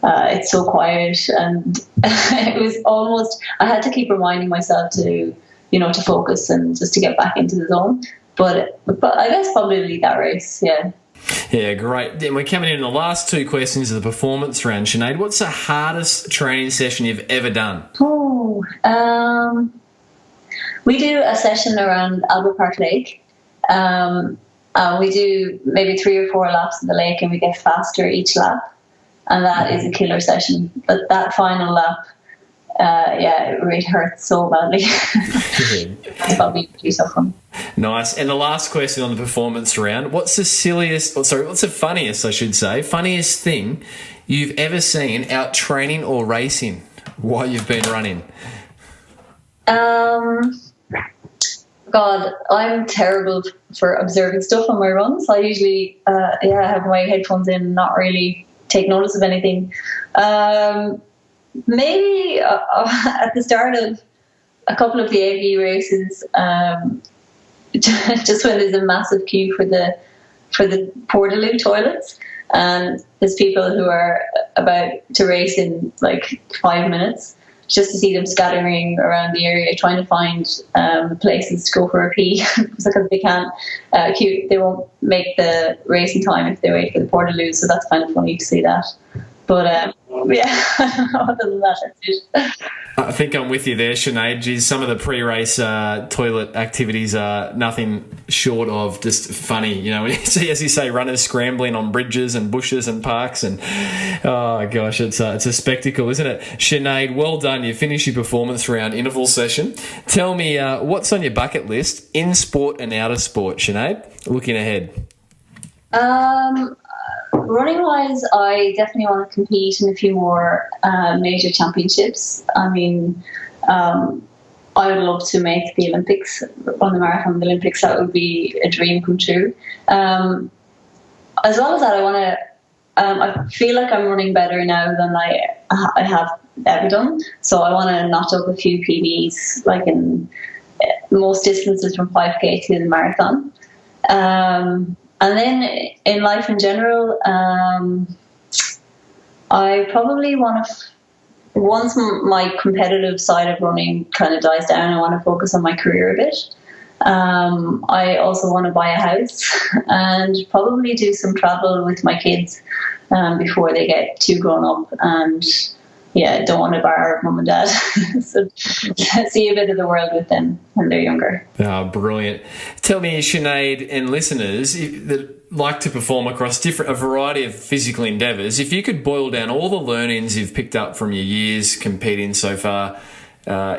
it's so quiet, and it was almost, I had to keep reminding myself to to focus and just to get back into the zone, but I guess probably that race. Yeah, great. Then we're coming in the last two questions of the performance round. Sinead, what's the hardest training session you've ever done? We do a session around Albert Park Lake. We do maybe 3 or 4 laps of the lake, and we get faster each lap. And that is a killer session. But that final lap, it really hurts so badly. It's probably pretty tough one. Nice. And the last question on the performance round, what's the funniest thing you've ever seen out training or racing while you've been running? God, I'm terrible for observing stuff on my runs. I usually have my headphones in and not really take notice of anything. Maybe at the start of a couple of the AV races, just when there's a massive queue for the Portaloo toilets, and there's people who are about to race in like 5 minutes, just to see them scattering around the area trying to find places to go for a pee because they can't queue. They won't make the race in time if they wait for the Portaloo, so that's kind of funny to see that. But yeah, other than that, that's it. I think I'm with you there, Sinead. Geez, some of the pre-race toilet activities are nothing short of just funny. You know, when you see, as you say, runners scrambling on bridges and bushes and parks, and oh gosh, it's a spectacle, isn't it? Sinead, well done. You finished your performance round interval session. Tell me, what's on your bucket list in sport and out of sport, Sinead? Looking ahead. Running wise, I definitely want to compete in a few more major championships. I mean, I would love to make the Olympics, run the marathon, the Olympics. That would be a dream come true. As well as that, I want to. I feel like I'm running better now than I have ever done. So I want to notch up a few PBs, like in most distances from 5K to the marathon. And then in life in general, I probably want to, once my competitive side of running kind of dies down, I want to focus on my career a bit. I also want to buy a house and probably do some travel with my kids before they get too grown up, and yeah, don't want to bar mum and dad. So see a bit of the world with them when they're younger. Oh, brilliant. Tell me, Sinead and listeners that like to perform across a variety of physical endeavours, if you could boil down all the learnings you've picked up from your years competing so far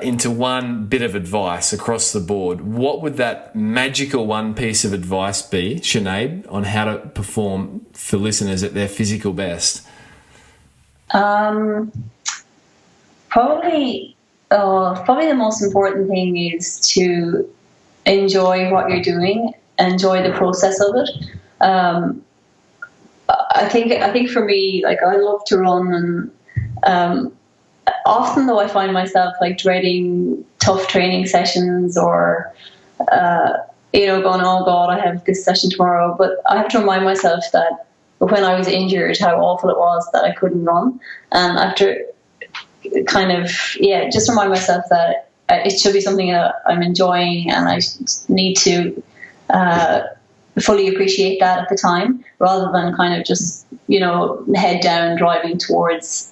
into one bit of advice across the board, what would that magical one piece of advice be, Sinead, on how to perform for listeners at their physical best? Probably the most important thing is to enjoy what you're doing, enjoy the process of it. I think for me, like, I love to run, and often though I find myself like dreading tough training sessions or going, oh God, I have this session tomorrow. But I have to remind myself that when I was injured, how awful it was that I couldn't run, and after kind of just remind myself that it should be something that I'm enjoying, and I need to fully appreciate that at the time, rather than kind of just head down driving towards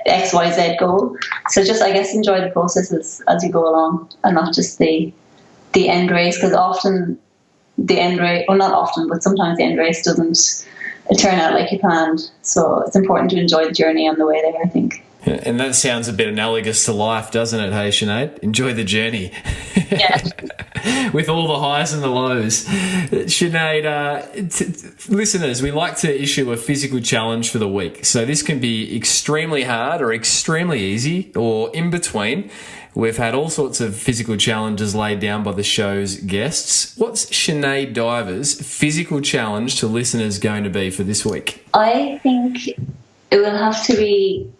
XYZ goal. So just, I guess, enjoy the processes as you go along, and not just the end race, because often the end race, well, not often, but sometimes the end race doesn't turn out like you planned. So it's important to enjoy the journey on the way there, I think. And that sounds a bit analogous to life, doesn't it, hey, Sinead? Enjoy the journey. Yeah. With all the highs and the lows. Sinead, listeners, we like to issue a physical challenge for the week. So this can be extremely hard or extremely easy or in between. We've had all sorts of physical challenges laid down by the show's guests. What's Sinead Diver's physical challenge to listeners going to be for this week? I think it will have to be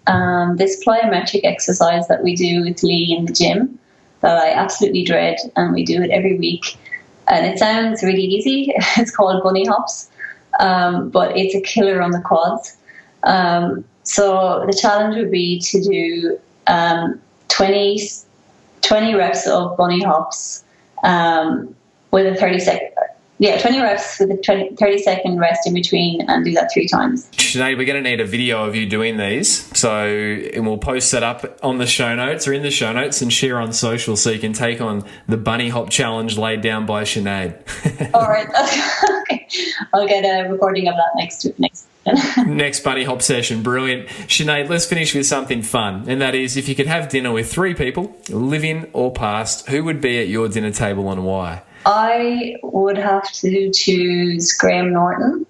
this plyometric exercise that we do with Lee in the gym that I absolutely dread, and we do it every week. And it sounds really easy. It's called bunny hops, but it's a killer on the quads. So the challenge would be to do 20 reps of bunny hops with a 30-second. Yeah, 20 reps with a 30-second rest in between, and do that 3 times. Sinead, we're going to need a video of you doing these. And we'll post that up on the show notes or in the show notes and share on social, so you can take on the bunny hop challenge laid down by Sinead. All right. Okay. I'll get a recording of that next bunny hop session. Brilliant. Sinead, let's finish with something fun. And that is, if you could have dinner with 3 people, living or past, who would be at your dinner table and why? I would have to choose Graham Norton.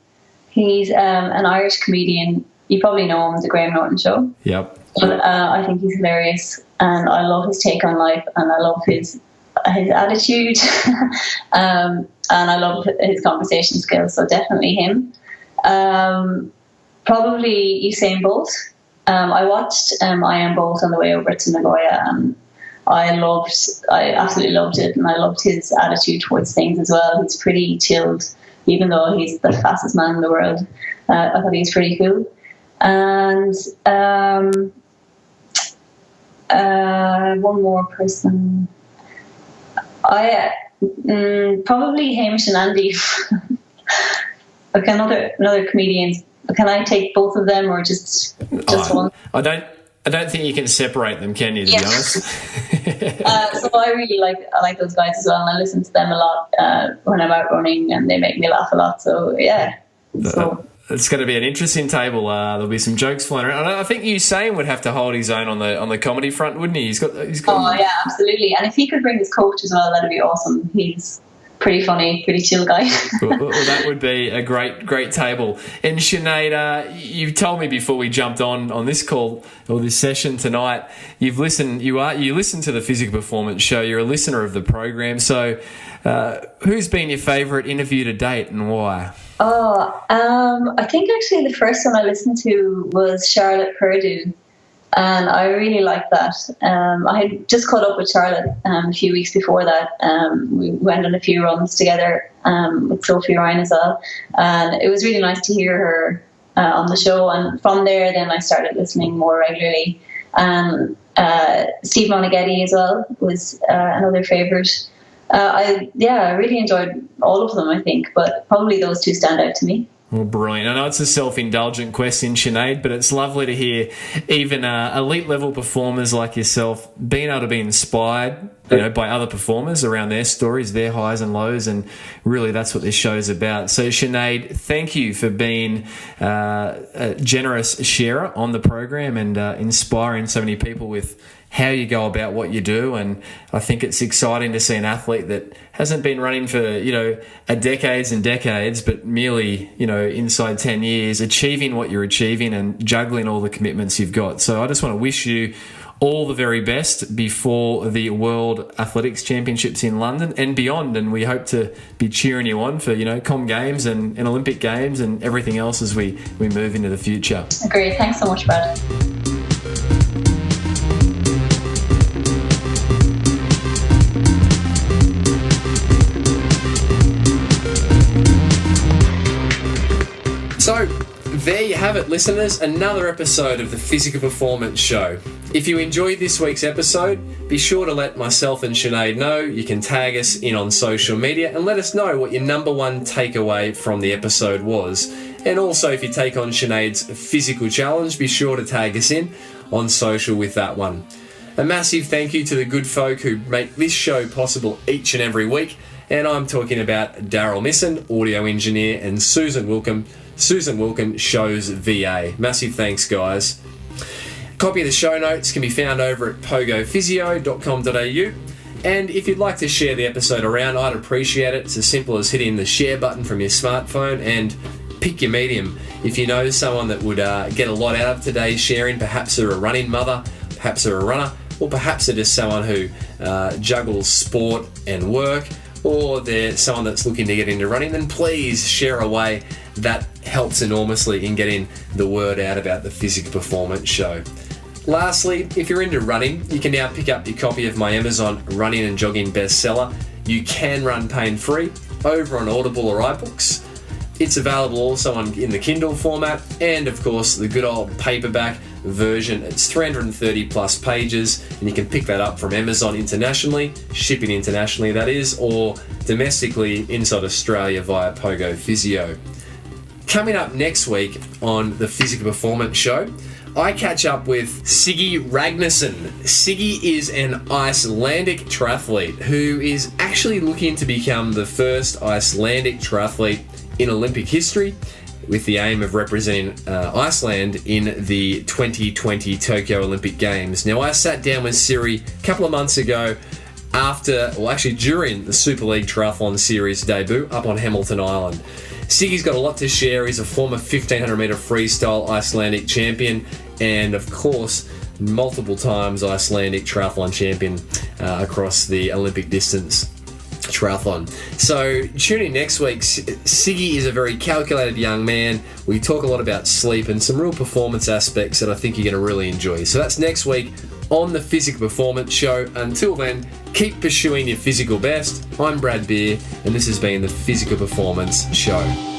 He's an Irish comedian. You probably know him, The Graham Norton Show. Yep. But I think he's hilarious, and I love his take on life, and I love his attitude, and I love his conversation skills. So definitely him. Probably Usain Bolt. I watched I Am Bolt on the way over to Nagoya, and I absolutely loved it, and I loved his attitude towards things as well. He's pretty chilled, even though he's the fastest man in the world. I thought he was pretty cool. And one more person. Probably Hamish and Andy. Okay, another comedians. Can I take both of them or just one? I don't think you can separate them, can you? To be honest. So I like those guys as well, and I listen to them a lot when I'm out running, and they make me laugh a lot. So yeah. It's going to be an interesting table. There'll be some jokes flying around. I think Usain would have to hold his own on the comedy front, wouldn't he? He's got. Oh yeah, absolutely. And if he could bring his coach as well, that'd be awesome. He's pretty funny, pretty chill guy. well, that would be a great table. And Sinead, you told me before we jumped on this call or this session tonight, you listen to the Physical Performance Show. You're a listener of the program. So, who's been your favourite interview to date and why? I think actually the first one I listened to was Charlotte Purdue, and I really liked that. I had just caught up with Charlotte a few weeks before that. We went on a few runs together with Sophie Ryan as well, and it was really nice to hear her on the show. And from there, then I started listening more regularly. Steve Monaghetti as well was another favourite. I really enjoyed all of them, I think, but probably those two stand out to me. Well, brilliant. I know it's a self-indulgent question, Sinead, but it's lovely to hear even elite-level performers like yourself being able to be inspired, by other performers around their stories, their highs and lows, and really that's what this show's about. So, Sinead, thank you for being a generous sharer on the program and inspiring so many people with how you go about what you do. And I think it's exciting to see an athlete that hasn't been running for, a decades and decades, but merely, inside 10 years, achieving what you're achieving and juggling all the commitments you've got. So I just want to wish you all the very best before the World Athletics Championships in London and beyond. And we hope to be cheering you on for, Com Games and Olympic Games and everything else as we move into the future. Great. Thanks so much, Brad. So, there you have it, listeners, another episode of the Physical Performance Show. If you enjoyed this week's episode, be sure to let myself and Sinead know. You can tag us in on social media and let us know what your number one takeaway from the episode was. And also, if you take on Sinead's physical challenge, be sure to tag us in on social with that one. A massive thank you to the good folk who make this show possible each and every week. And I'm talking about Daryl Misson, audio engineer, and Susan Wilkin, Shows VA. Massive thanks, guys. Copy of the show notes can be found over at pogophysio.com.au. And if you'd like to share the episode around, I'd appreciate it. It's as simple as hitting the share button from your smartphone and pick your medium. If you know someone that would get a lot out of today's sharing, perhaps they're a running mother, perhaps they're a runner, or perhaps they're just someone who juggles sport and work, or they're someone that's looking to get into running, then please share away. That helps enormously in getting the word out about the Physical Performance Show. Lastly, if you're into running, you can now pick up your copy of my Amazon Running and Jogging bestseller, You Can Run Pain-Free, over on Audible or iBooks. It's available also in the Kindle format and, of course, the good old paperback version. It's 330 plus pages, and you can pick that up from Amazon internationally, shipping internationally that is, or domestically inside Australia via POGO Physio. Coming up next week on the Physical Performance Show, I catch up with Siggy Ragnarsson. Siggy is an Icelandic triathlete who is actually looking to become the first Icelandic triathlete in Olympic history, with the aim of representing Iceland in the 2020 Tokyo Olympic Games. Now, I sat down with Siri a couple of months ago during the Super League Triathlon Series debut up on Hamilton Island. Siggy's got a lot to share. He's a former 1500 metre freestyle Icelandic champion and, of course, multiple times Icelandic triathlon champion across the Olympic distance triathlon. So tune in next week. Siggy is a very calculated young man. We talk a lot about sleep and some real performance aspects that I think you're going to really enjoy. So that's next week on the Physical Performance Show. Until then, keep pursuing your physical best. I'm Brad Beer, and this has been the Physical Performance Show.